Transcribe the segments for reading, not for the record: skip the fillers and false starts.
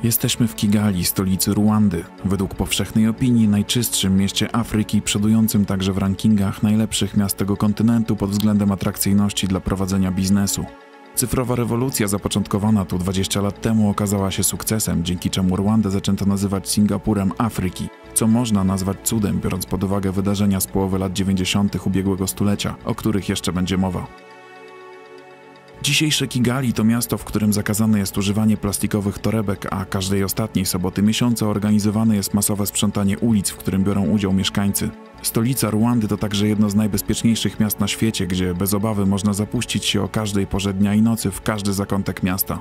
Jesteśmy w Kigali, stolicy Ruandy, według powszechnej opinii najczystszym mieście Afryki, przodującym także w rankingach najlepszych miast tego kontynentu pod względem atrakcyjności dla prowadzenia biznesu. Cyfrowa rewolucja zapoczątkowana tu 20 lat temu okazała się sukcesem, dzięki czemu Ruandę zaczęto nazywać Singapurem Afryki, co można nazwać cudem, biorąc pod uwagę wydarzenia z połowy lat 90. ubiegłego stulecia, o których jeszcze będzie mowa. Dzisiejsze Kigali to miasto, w którym zakazane jest używanie plastikowych torebek, a każdej ostatniej soboty miesiąca organizowane jest masowe sprzątanie ulic, w którym biorą udział mieszkańcy. Stolica Ruandy to także jedno z najbezpieczniejszych miast na świecie, gdzie bez obawy można zapuścić się o każdej porze dnia i nocy w każdy zakątek miasta.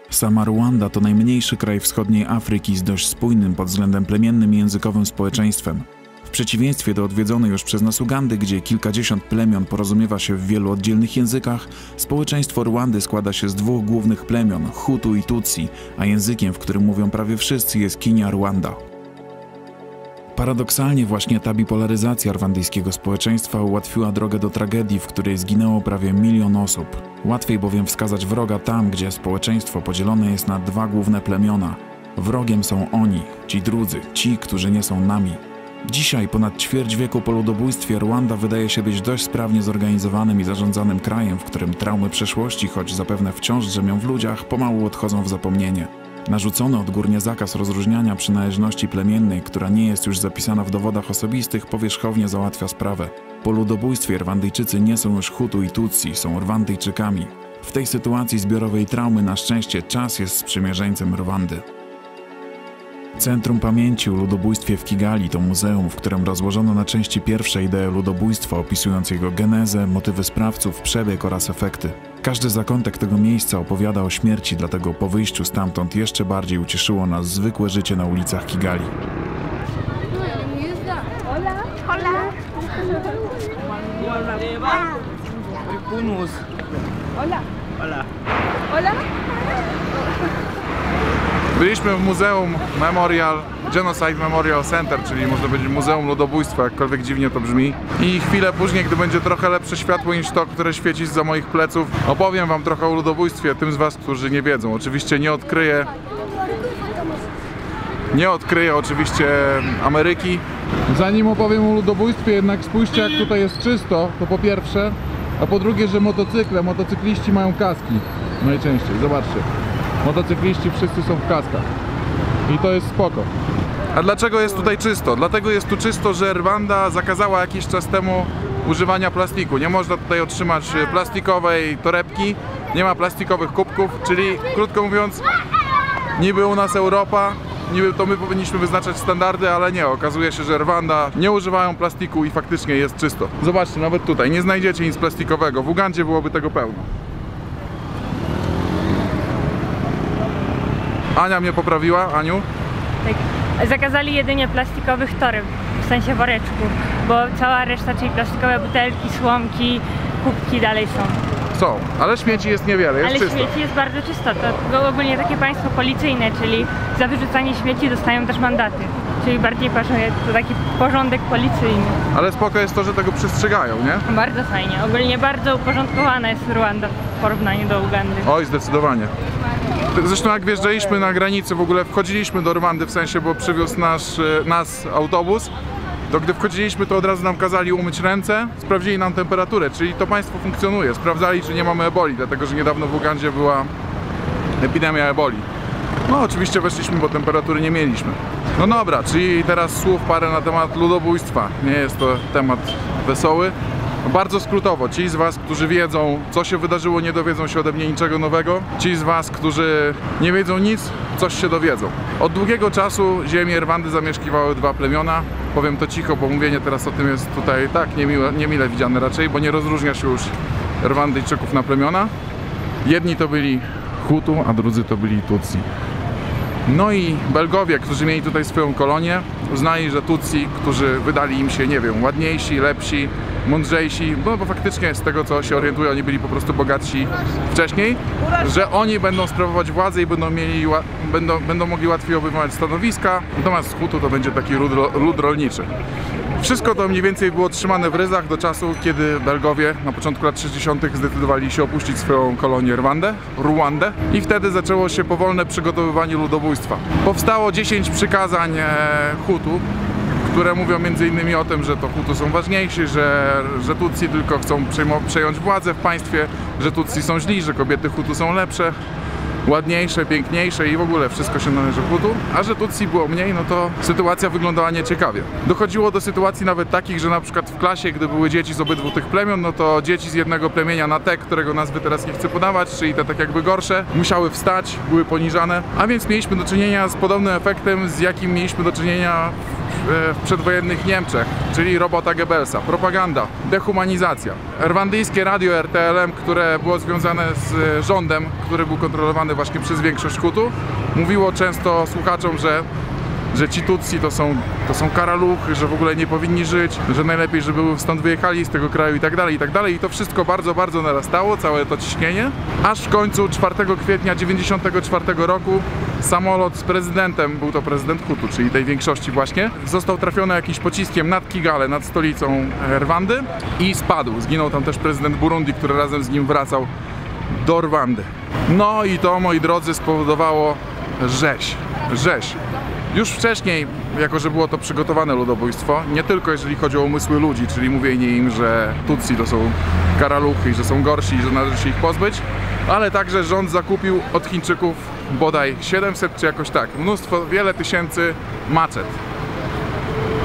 Sama Ruanda to najmniejszy kraj wschodniej Afryki z dość spójnym pod względem plemiennym i językowym społeczeństwem. W przeciwieństwie do odwiedzonej już przez nas Ugandy, gdzie kilkadziesiąt plemion porozumiewa się w wielu oddzielnych językach, społeczeństwo Ruandy składa się z dwóch głównych plemion, Hutu i Tutsi, a językiem, w którym mówią prawie wszyscy, jest Kinyarwanda. Paradoksalnie właśnie ta bipolaryzacja rwandyjskiego społeczeństwa ułatwiła drogę do tragedii, w której zginęło prawie 1 milion osób. Łatwiej bowiem wskazać wroga tam, gdzie społeczeństwo podzielone jest na dwa główne plemiona. Wrogiem są oni, ci drudzy, ci, którzy nie są nami. Dzisiaj, ponad ćwierć wieku po ludobójstwie, Ruanda wydaje się być dość sprawnie zorganizowanym i zarządzanym krajem, w którym traumy przeszłości, choć zapewne wciąż drzemią w ludziach, pomału odchodzą w zapomnienie. Narzucony odgórnie zakaz rozróżniania przynależności plemiennej, która nie jest już zapisana w dowodach osobistych, powierzchownie załatwia sprawę. Po ludobójstwie Rwandyjczycy nie są już Hutu i Tutsi, są Rwandyjczykami. W tej sytuacji zbiorowej traumy na szczęście czas jest sprzymierzeńcem Rwandy. Centrum Pamięci o Ludobójstwie w Kigali to muzeum, w którym rozłożono na części pierwsze ideę ludobójstwa, opisując jego genezę, motywy sprawców, przebieg oraz efekty. Każdy zakątek tego miejsca opowiada o śmierci, dlatego po wyjściu stamtąd jeszcze bardziej ucieszyło nas zwykłe życie na ulicach Kigali. Byliśmy w Muzeum Genocide Memorial Center, czyli można powiedzieć Muzeum Ludobójstwa, jakkolwiek dziwnie to brzmi. I chwilę później, gdy będzie trochę lepsze światło niż to, które świeci zza moich pleców, opowiem wam trochę o ludobójstwie, tym z was, którzy nie wiedzą. Oczywiście nie odkryję oczywiście Ameryki. Zanim opowiem o ludobójstwie, jednak spójrzcie, jak tutaj jest czysto, to po pierwsze, a po drugie, że motocykliści mają kaski najczęściej, zobaczcie. Motocykliści wszyscy są w kaskach i to jest spoko. A dlaczego jest tutaj czysto? Dlatego jest tu czysto, że Rwanda zakazała jakiś czas temu używania plastiku. Nie można tutaj otrzymać plastikowej torebki, nie ma plastikowych kubków, czyli krótko mówiąc, niby u nas Europa, niby to my powinniśmy wyznaczać standardy, ale nie, okazuje się, że Rwanda nie używają plastiku i faktycznie jest czysto. Zobaczcie, nawet tutaj nie znajdziecie nic plastikowego, w Ugandzie byłoby tego pełno. Ania mnie poprawiła, Aniu? Tak, zakazali jedynie plastikowych toreb, w sensie woreczków, bo cała reszta, czyli plastikowe butelki, słomki, kubki dalej są. Są, ale śmieci jest niewiele, jest czysto. Ale śmieci jest bardzo czysto, to było ogólnie takie państwo policyjne, czyli za wyrzucanie śmieci dostają też mandaty. Czyli bardziej pasuje to taki porządek policyjny. Ale spoko jest to, że tego przestrzegają, nie? Bardzo fajnie, ogólnie bardzo uporządkowana jest Ruanda w porównaniu do Ugandy. Oj, zdecydowanie. Zresztą jak wjeżdżaliśmy na granicę, w ogóle wchodziliśmy do Rwandy, w sensie, bo przywiózł nas autobus, to gdy wchodziliśmy, to od razu nam kazali umyć ręce, sprawdzili nam temperaturę, czyli to państwo funkcjonuje. Sprawdzali, czy nie mamy eboli, dlatego że niedawno w Ugandzie była epidemia eboli. No oczywiście weszliśmy, bo temperatury nie mieliśmy. No dobra, czyli teraz słów parę na temat ludobójstwa. Nie jest to temat wesoły. Bardzo skrótowo, ci z was, którzy wiedzą, co się wydarzyło, nie dowiedzą się ode mnie niczego nowego. Ci z was, którzy nie wiedzą nic, coś się dowiedzą. Od długiego czasu ziemię Rwandy zamieszkiwały dwa plemiona. Powiem to cicho, bo mówienie teraz o tym jest tutaj tak niemile widziane raczej, bo nie rozróżnia się już Rwandyjczyków na plemiona. Jedni to byli Hutu, a drudzy to byli Tutsi. No i Belgowie, którzy mieli tutaj swoją kolonię, uznali, że Tutsi, którzy wydali im się, nie wiem, ładniejsi, lepsi, mądrzejsi, bo faktycznie z tego, co się orientują, oni byli po prostu bogatsi wcześniej, że oni będą sprawować władzę i będą mogli łatwiej obejmować stanowiska, natomiast z Hutu to będzie taki lud rolniczy. Wszystko to mniej więcej było trzymane w ryzach do czasu, kiedy Belgowie na początku lat 60. zdecydowali się opuścić swoją kolonię Ruandę i wtedy zaczęło się powolne przygotowywanie ludobójstwa. Powstało 10 przykazań Hutu, które mówią m.in. o tym, że to Hutu są ważniejsi, że Tutsi tylko chcą przejąć władzę w państwie, że Tutsi są źli, że kobiety Hutu są lepsze, ładniejsze, piękniejsze i w ogóle wszystko się należy Hutu, a że Tutsi było mniej, no to sytuacja wyglądała nieciekawie. Dochodziło do sytuacji nawet takich, że na przykład w klasie, gdy były dzieci z obydwu tych plemion, no to dzieci z jednego plemienia na te, którego nazwy teraz nie chcę podawać, czyli te tak jakby gorsze, musiały wstać, były poniżane, a więc mieliśmy do czynienia z podobnym efektem, z jakim mieliśmy do czynienia w przedwojennych Niemczech, czyli robota Goebbelsa, propaganda, dehumanizacja. Rwandyjskie radio RTLM, które było związane z rządem, który był kontrolowany właśnie przez większość Hutu, mówiło często słuchaczom, że ci Tutsi to są karaluchy, że w ogóle nie powinni żyć, że najlepiej, żeby stąd wyjechali z tego kraju i tak dalej, i tak dalej. I to wszystko bardzo, bardzo narastało, całe to ciśnienie, aż w końcu 4 kwietnia 1994 roku samolot z prezydentem, był to prezydent Hutu, czyli tej większości właśnie, został trafiony jakimś pociskiem nad Kigalę, nad stolicą Rwandy i spadł. Zginął tam też prezydent Burundi, który razem z nim wracał do Rwandy. No i to, moi drodzy, spowodowało rzeź. Już wcześniej, jako że było to przygotowane ludobójstwo, nie tylko jeżeli chodzi o umysły ludzi, czyli mówienie im, że Tutsi to są karaluchy i że są gorsi i że należy się ich pozbyć, ale także rząd zakupił od Chińczyków bodaj 700 czy jakoś tak, wiele tysięcy maczet.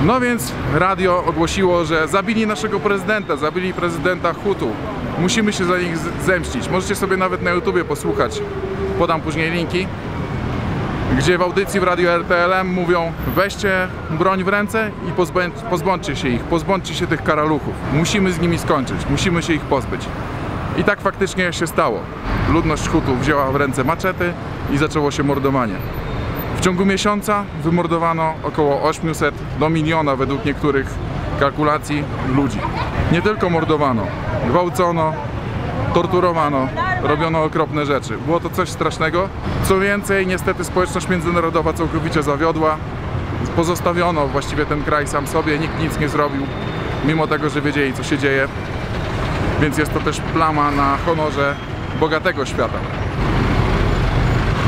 No więc radio ogłosiło, że zabili naszego prezydenta, zabili prezydenta Hutu. Musimy się za nich zemścić. Możecie sobie nawet na YouTubie posłuchać, podam później linki, gdzie w audycji w radiu RTLM mówią: weźcie broń w ręce i pozbądźcie się ich, pozbądźcie się tych karaluchów. Musimy z nimi skończyć, musimy się ich pozbyć. I tak faktycznie się stało. Ludność Hutu wzięła w ręce maczety i zaczęło się mordowanie. W ciągu miesiąca wymordowano około 800 do miliona według niektórych kalkulacji ludzi. Nie tylko mordowano, gwałcono, torturowano, robiono okropne rzeczy. Było to coś strasznego. Co więcej, niestety społeczność międzynarodowa całkowicie zawiodła. Pozostawiono właściwie ten kraj sam sobie, nikt nic nie zrobił, mimo tego, że wiedzieli, co się dzieje. Więc jest to też plama na honorze bogatego świata.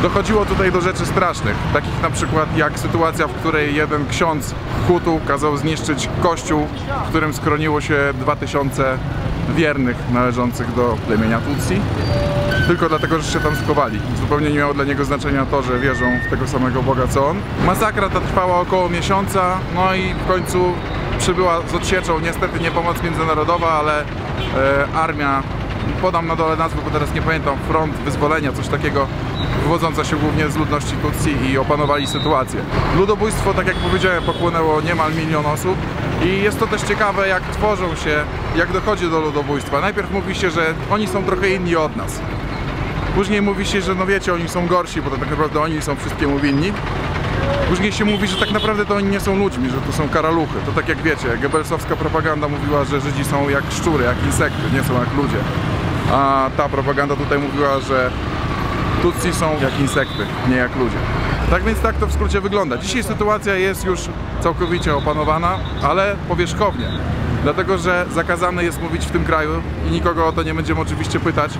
Dochodziło tutaj do rzeczy strasznych, takich na przykład jak sytuacja, w której jeden ksiądz Hutu kazał zniszczyć kościół, w którym schroniło się 2000 wiernych należących do plemienia Tutsi, tylko dlatego, że się tam schowali. Zupełnie nie miało dla niego znaczenia to, że wierzą w tego samego Boga co on. Masakra ta trwała około miesiąca, no i w końcu przybyła z odsieczą, niestety nie pomoc międzynarodowa, ale armia, podam na dole nazwę, bo teraz nie pamiętam, Front Wyzwolenia, coś takiego, wywodząca się głównie z ludności Tutsi, i opanowali sytuację. Ludobójstwo, tak jak powiedziałem, pochłonęło niemal 1 000 000 osób i jest to też ciekawe, jak tworzą się, jak dochodzi do ludobójstwa. Najpierw mówi się, że oni są trochę inni od nas. Później mówi się, że no wiecie, oni są gorsi, bo to tak naprawdę oni są wszystkiemu winni. Później się mówi, że tak naprawdę to oni nie są ludźmi, że to są karaluchy. To tak jak wiecie, goebbelsowska propaganda mówiła, że Żydzi są jak szczury, jak insekty, nie są jak ludzie. A ta propaganda tutaj mówiła, że Tutsi są jak insekty, nie jak ludzie. Tak więc tak to w skrócie wygląda. Dzisiaj sytuacja jest już całkowicie opanowana, ale powierzchownie. Dlatego, że zakazane jest mówić w tym kraju i nikogo o to nie będziemy oczywiście pytać,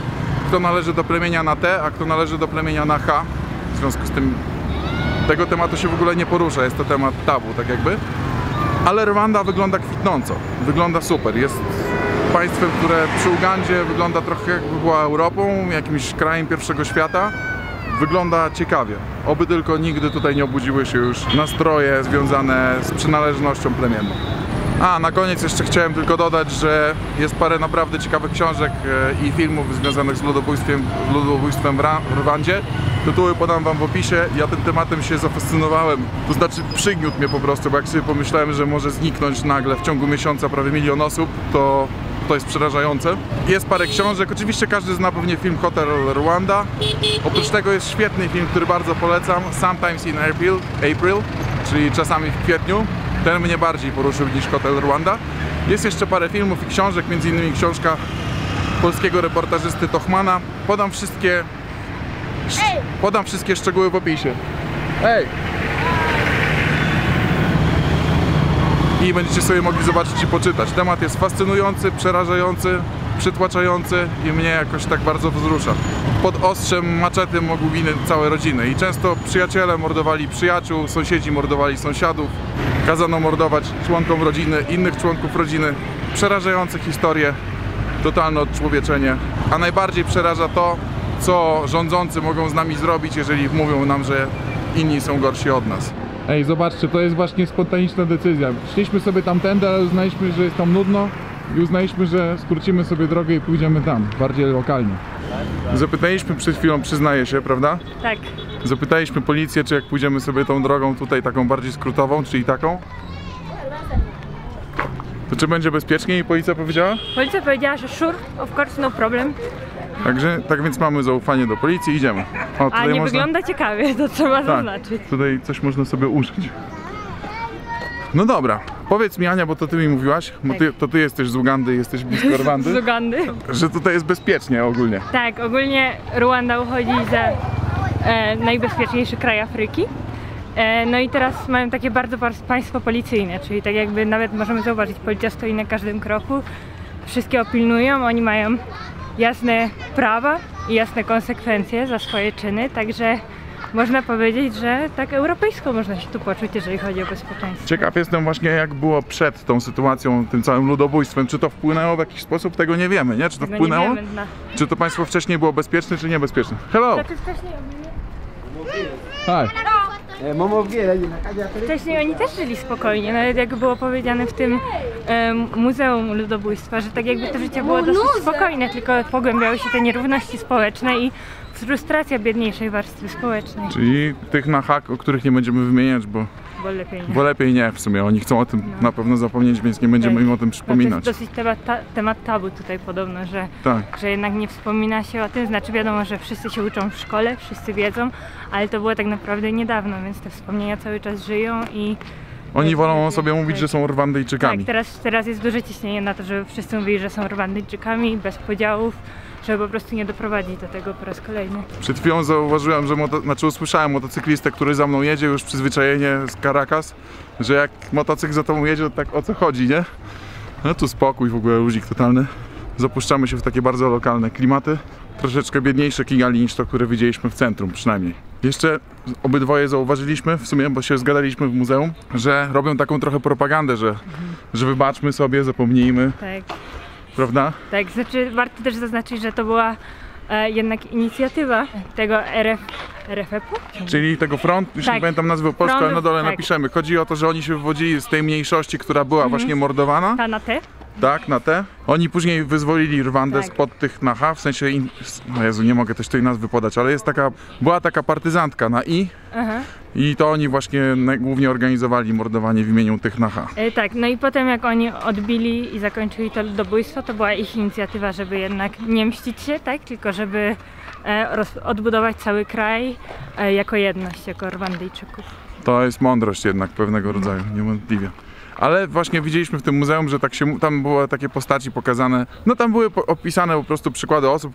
kto należy do plemienia na T, a kto należy do plemienia na H. W związku z tym tego tematu się w ogóle nie porusza, jest to temat tabu, tak jakby. Ale Rwanda wygląda kwitnąco, wygląda super. Jest państwem, które przy Ugandzie wygląda trochę jakby była Europą, jakimś krajem pierwszego świata. Wygląda ciekawie. Oby tylko nigdy tutaj nie obudziły się już nastroje związane z przynależnością plemienną. A na koniec jeszcze chciałem tylko dodać, że jest parę naprawdę ciekawych książek i filmów związanych z ludobójstwem w Rwandzie. Tytuły podam wam w opisie. Ja tym tematem się zafascynowałem, to znaczy przygniótł mnie po prostu, bo jak sobie pomyślałem, że może zniknąć nagle w ciągu miesiąca prawie 1 000 000 osób, to jest przerażające. Jest parę książek, oczywiście każdy zna pewnie film Hotel Rwanda. Oprócz tego jest świetny film, który bardzo polecam, Sometimes in April, czyli czasami w kwietniu. Ten mnie bardziej poruszył niż Hotel Rwanda. Jest jeszcze parę filmów i książek, m.in. książka polskiego reportażysty Tochmana. Podam wszystkie szczegóły w opisie. Hej! i będziecie sobie mogli zobaczyć i poczytać. Temat jest fascynujący, przerażający, przytłaczający i mnie jakoś tak bardzo wzrusza. Pod ostrzem maczety mogły ginąć całe rodziny i często przyjaciele mordowali przyjaciół, sąsiedzi mordowali sąsiadów, kazano mordować członkom rodziny, innych członków rodziny. Przerażające historie, totalne odczłowieczenie, a najbardziej przeraża to, co rządzący mogą z nami zrobić, jeżeli mówią nam, że inni są gorsi od nas. Ej, zobaczcie, to jest właśnie spontaniczna decyzja. Szliśmy sobie tamtędy, ale uznaliśmy, że jest tam nudno i uznaliśmy, że skrócimy sobie drogę i pójdziemy tam, bardziej lokalnie. Zapytaliśmy przed chwilą, przyznaję się, prawda? Tak. Zapytaliśmy policję, czy jak pójdziemy sobie tą drogą tutaj taką bardziej skrótową, czyli taką, to czy będzie bezpiecznie i policja powiedziała? Policja powiedziała, że sure, of course, no problem. Także, tak więc mamy zaufanie do policji, idziemy. O, A nie wygląda ciekawie, to trzeba zaznaczyć. Tutaj coś można sobie użyć. No dobra, powiedz mi, Ania, bo to ty mi mówiłaś, bo ty jesteś z Ugandy, jesteś blisko Rwandy, Z Ugandy. że tutaj jest bezpiecznie ogólnie. Tak, ogólnie Rwanda uchodzi za najbezpieczniejszy kraj Afryki. No i teraz mają takie bardzo państwo policyjne, czyli tak jakby nawet możemy zauważyć, policja stoi na każdym kroku, wszystkie pilnują, oni mają jasne prawa i jasne konsekwencje za swoje czyny, także można powiedzieć, że tak europejsko można się tu poczuć, jeżeli chodzi o bezpieczeństwo. Ciekaw jestem właśnie, jak było przed tą sytuacją, tym całym ludobójstwem. Czy to wpłynęło w jakiś sposób? Tego nie wiemy, nie? Czy to wpłynęło? Nie wiemy, Czy to państwo wcześniej było bezpieczne, czy niebezpieczne? Hello! Hi! Wcześniej oni też żyli spokojnie, nawet jak było powiedziane w tym Muzeum Ludobójstwa, że tak jakby to życie było dosyć spokojne, tylko pogłębiały się te nierówności społeczne i frustracja biedniejszej warstwy społecznej. Czyli tych na hak, o których nie będziemy wymieniać, bo lepiej nie w sumie. Oni chcą o tym na pewno zapomnieć, więc nie będziemy im o tym przypominać. To jest dosyć temat tabu tutaj podobno, że, tak. że jednak nie wspomina się o tym, znaczy wiadomo, że wszyscy się uczą w szkole, wszyscy wiedzą, ale to było tak naprawdę niedawno, więc te wspomnienia cały czas żyją i oni wolą o sobie mówić, że są Rwandyjczykami. Tak, teraz jest duże ciśnienie na to, żeby wszyscy mówili, że są Rwandyjczykami, bez podziałów, żeby po prostu nie doprowadzić do tego po raz kolejny. Przed chwilą zauważyłem, że usłyszałem motocyklistę, który za mną jedzie, już przyzwyczajenie z Caracas, że jak motocykl za tobą jedzie, to tak o co chodzi, nie? No tu spokój, w ogóle luzik totalny. Zapuszczamy się w takie bardzo lokalne klimaty. Troszeczkę biedniejsze Kigali niż to, które widzieliśmy w centrum przynajmniej. Jeszcze obydwoje zauważyliśmy, w sumie, bo się zgadaliśmy w muzeum, że robią taką trochę propagandę, że wybaczmy sobie, zapomnijmy. Tak. Prawda? Tak, znaczy warto też zaznaczyć, że to była jednak inicjatywa tego RFF-u? Czyli tego front, już nie pamiętam nazwy polską, ale na dole napiszemy. Chodzi o to, że oni się wywodzili z tej mniejszości, która była właśnie mordowana. Ta na te? Tak, na te. Oni później wyzwolili Rwandę spod tych na H, w sensie, no Jezu, nie mogę też tej nazwy podać, ale była taka partyzantka na I. I to oni właśnie głównie organizowali mordowanie w imieniu tych na H. Tak, no i potem jak oni odbili i zakończyli to ludobójstwo, to była ich inicjatywa, żeby jednak nie mścić się, tak, tylko żeby odbudować cały kraj jako jedność, jako Rwandyjczyków. To jest mądrość jednak pewnego rodzaju, niewątpliwie. Ale właśnie widzieliśmy w tym muzeum, że tam były takie postaci pokazane, no tam były opisane po prostu przykłady osób,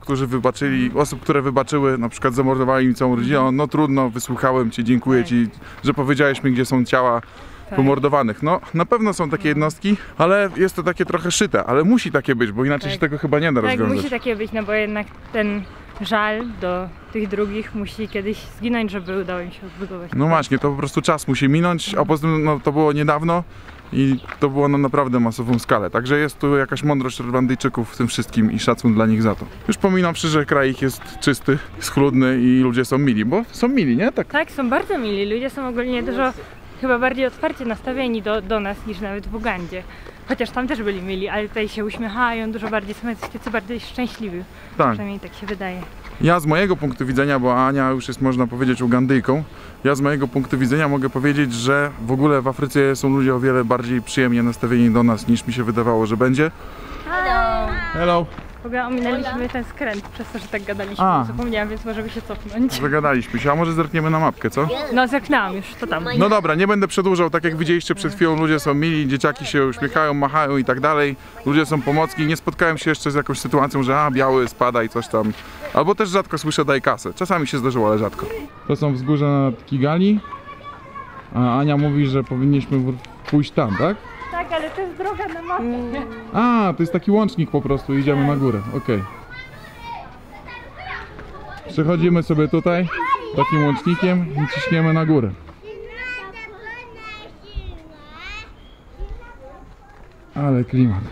które wybaczyły, na przykład zamordowali im całą rodzinę, no trudno, wysłuchałem cię, dziękuję ci, że powiedziałeś mi, gdzie są ciała pomordowanych. No na pewno są takie jednostki, ale jest to takie trochę szyte, ale musi takie być, bo inaczej się tego chyba nie da rozwiązać. Tak, musi takie być, no bo jednak ten żal do tych drugich musi kiedyś zginąć, żeby udało im się odbudować. No właśnie, to po prostu czas musi minąć, a poza tym no, to było niedawno. I to było na naprawdę masową skalę, także jest tu jakaś mądrość Rwandyjczyków w tym wszystkim i szacun dla nich za to. Już pominąwszy, że kraj ich jest czysty, schludny i ludzie są mili, bo są mili, nie? Tak, są bardzo mili, ludzie są ogólnie dużo chyba bardziej otwarcie nastawieni do nas niż nawet w Ugandzie. Chociaż tam też byli mili, ale tutaj się uśmiechają, dużo bardziej są tacy bardziej szczęśliwi. Tak. Przynajmniej tak się wydaje. Ja z mojego punktu widzenia, bo Ania już jest, można powiedzieć, Ugandyjką, ja z mojego punktu widzenia mogę powiedzieć, że w ogóle w Afryce są ludzie o wiele bardziej przyjemnie nastawieni do nas, niż mi się wydawało, że będzie. Hello! Hello! W ogóle ominęliśmy ten skręt przez to, że tak gadaliśmy. Zapomniałam, więc możemy się cofnąć. Zagadaliśmy się, a może zerkniemy na mapkę, co? No zerknęłam już, to tam. No dobra, nie będę przedłużał, tak jak widzieliście przed chwilą, ludzie są mili, dzieciaki się uśmiechają, machają i tak dalej. Ludzie są pomocni, nie spotkałem się jeszcze z jakąś sytuacją, że biały spada i coś tam. Albo też rzadko słyszę daj kasę, czasami się zdarzyło, ale rzadko. To są wzgórza nad Kigali, a Ania mówi, że powinniśmy pójść tam, tak? Tak, to jest droga na mapie. A, to jest taki łącznik po prostu, idziemy na górę, okej. Przechodzimy sobie tutaj takim łącznikiem i ciśniemy na górę. Ale klimat.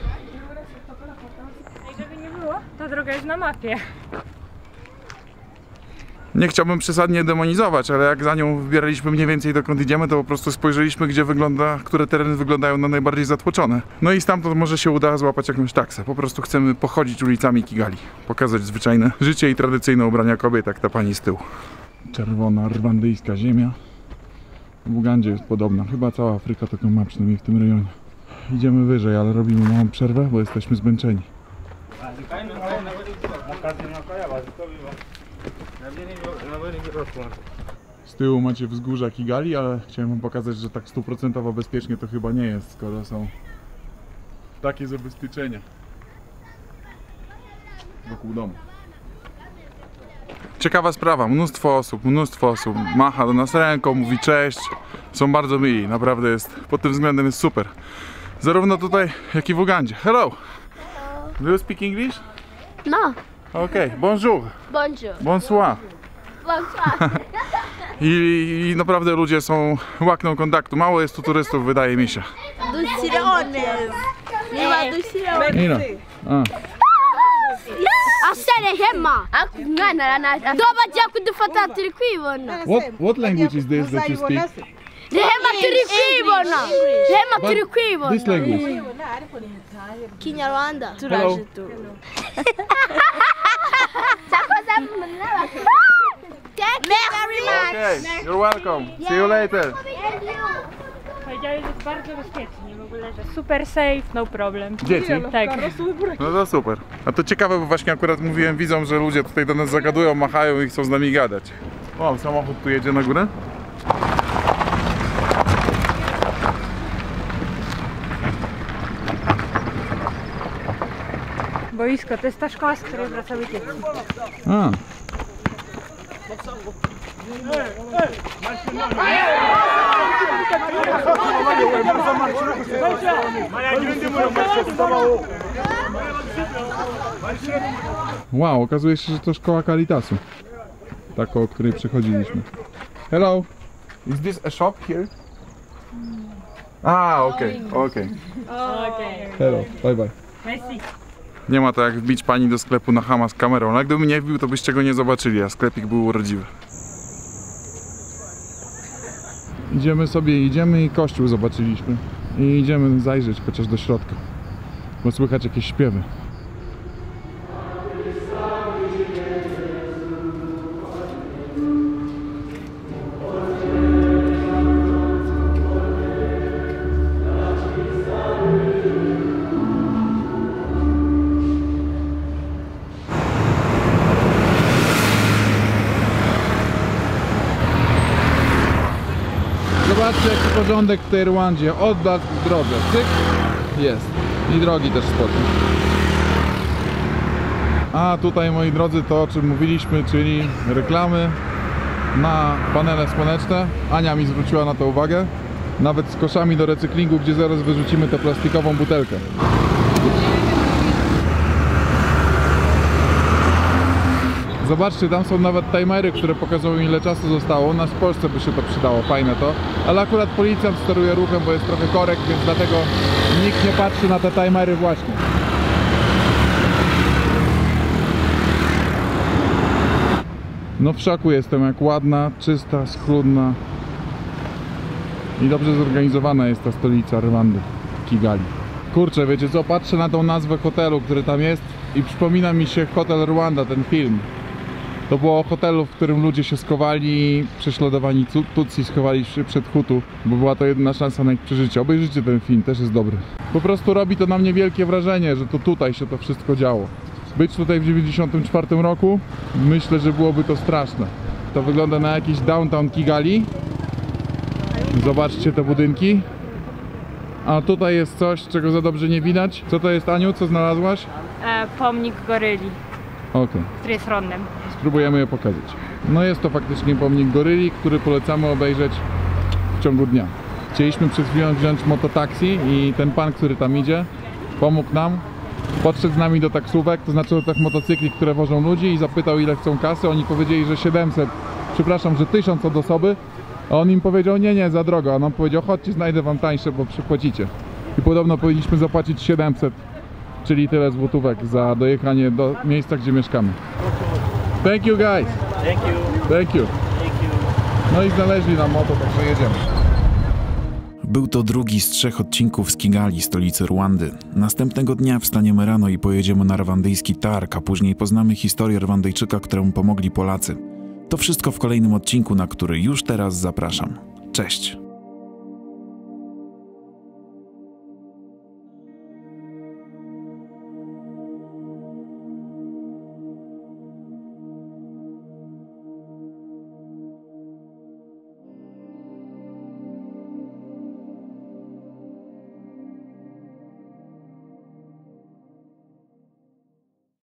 I żeby nie było, ta droga jest na mapie. Nie chciałbym przesadnie demonizować, ale jak za nią wybieraliśmy mniej więcej dokąd idziemy, to po prostu spojrzeliśmy, które tereny wyglądają na najbardziej zatłoczone. No i stamtąd może się uda złapać jakąś taksę. Po prostu chcemy pochodzić ulicami Kigali, pokazać zwyczajne życie i tradycyjne ubrania kobiet, jak ta pani z tyłu. Czerwona rwandyjska ziemia. W Ugandzie jest podobna. Chyba cała Afryka taką ma, przynajmniej w tym rejonie. Idziemy wyżej, ale robimy małą przerwę, bo jesteśmy zmęczeni. Z tyłu macie wzgórza Kigali, ale chciałem wam pokazać, że tak 100% bezpiecznie to chyba nie jest, skoro są takie zabezpieczenia wokół domu. Ciekawa sprawa, mnóstwo osób macha do nas ręką, mówi cześć, są bardzo mili, naprawdę jest, pod tym względem jest super. Zarówno tutaj, jak i w Ugandzie. Hello! Do you speak English? No. Okay, bonjour, Bonjour. bonsoir. Bonsoir. I naprawdę ludzie łakną kontaktu. Mało jest tu turystów, wydaje mi się. Do cirones. Nie ma do cirones. Nino. A. Asere hemma. Akungana na. Doba jaku do fata trikibona. What language is this that you speak? Hemma trikibona. Hemma trikibona. This language. Kinyarwanda. Hello. Thank you very much. Okay, you're welcome. See you later. Powiedziałeś, że jest bardzo bezpiecznie w ogóle, że super safe, no problem. Dzieci? Tak. No to super. A to ciekawe, bo właśnie akurat mówiłem widzom, że ludzie tutaj do nas zagadują, machają i chcą z nami gadać. O, samochód tu jedzie na górę. Boisko, to jest ta szkoła, z której wracały dzieci. A. Wow, okazuje się, że to szkoła Caritasu. Taka, o której przechodziliśmy. Hello. Is this a shop here? Okay. Hello, bye bye. Nie ma to jak wbić pani do sklepu na chama z kamerą, ale gdybym nie wbił, to byście go nie zobaczyli, a sklepik był urodziwy. Idziemy i kościół zobaczyliśmy. I idziemy zajrzeć chociaż do środka, bo słychać jakieś śpiewy. Zobaczcie jaki porządek w tej Rwandzie. Odblask w drodze. Cyk. Jest. I drogi też spokój. A tutaj, moi drodzy, to o czym mówiliśmy, czyli reklamy na panele słoneczne. Ania mi zwróciła na to uwagę. Nawet z koszami do recyklingu, gdzie zaraz wyrzucimy tę plastikową butelkę. Zobaczcie, tam są nawet timery, które pokazują ile czasu zostało. U nas w Polsce by się to przydało, fajne to. Ale akurat policjant steruje ruchem, bo jest trochę korek, więc dlatego nikt nie patrzy na te timery właśnie. No w szoku jestem, jak ładna, czysta, schludna i dobrze zorganizowana jest ta stolica Rwandy, Kigali. Kurczę, wiecie co, patrzę na tą nazwę hotelu, który tam jest i przypomina mi się Hotel Rwanda, ten film. To było o hotelu, w którym ludzie się schowali, prześladowani Tutsi schowali się przed Hutu, bo była to jedyna szansa na ich przeżycie. Obejrzyjcie ten film, też jest dobry. Po prostu robi to na mnie wielkie wrażenie, że to tutaj się to wszystko działo. Być tutaj w 1994 roku, myślę, że byłoby to straszne. To wygląda na jakiś downtown Kigali. Zobaczcie te budynki. A tutaj jest coś, czego za dobrze nie widać. Co to jest, Aniu? Co znalazłaś? Pomnik goryli, Okej. który jest rondem. Spróbujemy je pokazać. No jest to faktycznie pomnik goryli, który polecamy obejrzeć w ciągu dnia. Chcieliśmy przed chwilą wziąć mototaksi i ten pan, który tam idzie, pomógł nam. Podszedł z nami do taksówek, to znaczy do tych motocykli, które wożą ludzi i zapytał, ile chcą kasy. Oni powiedzieli, że 700, przepraszam, że 1000 od osoby. A on im powiedział, nie, za drogo. A on powiedział, chodźcie, znajdę wam tańsze, bo przypłacicie. I podobno powinniśmy zapłacić 700, czyli tyle złotówek za dojechanie do miejsca, gdzie mieszkamy. Thank you guys! Thank you. Thank you! No i znaleźli nam moto, także jedziemy. Był to drugi z 3 odcinków z Kigali, stolicy Rwandy. Następnego dnia wstaniemy rano i pojedziemy na rwandyjski targ, a później poznamy historię Rwandyjczyka, któremu pomogli Polacy. To wszystko w kolejnym odcinku, na który już teraz zapraszam. Cześć!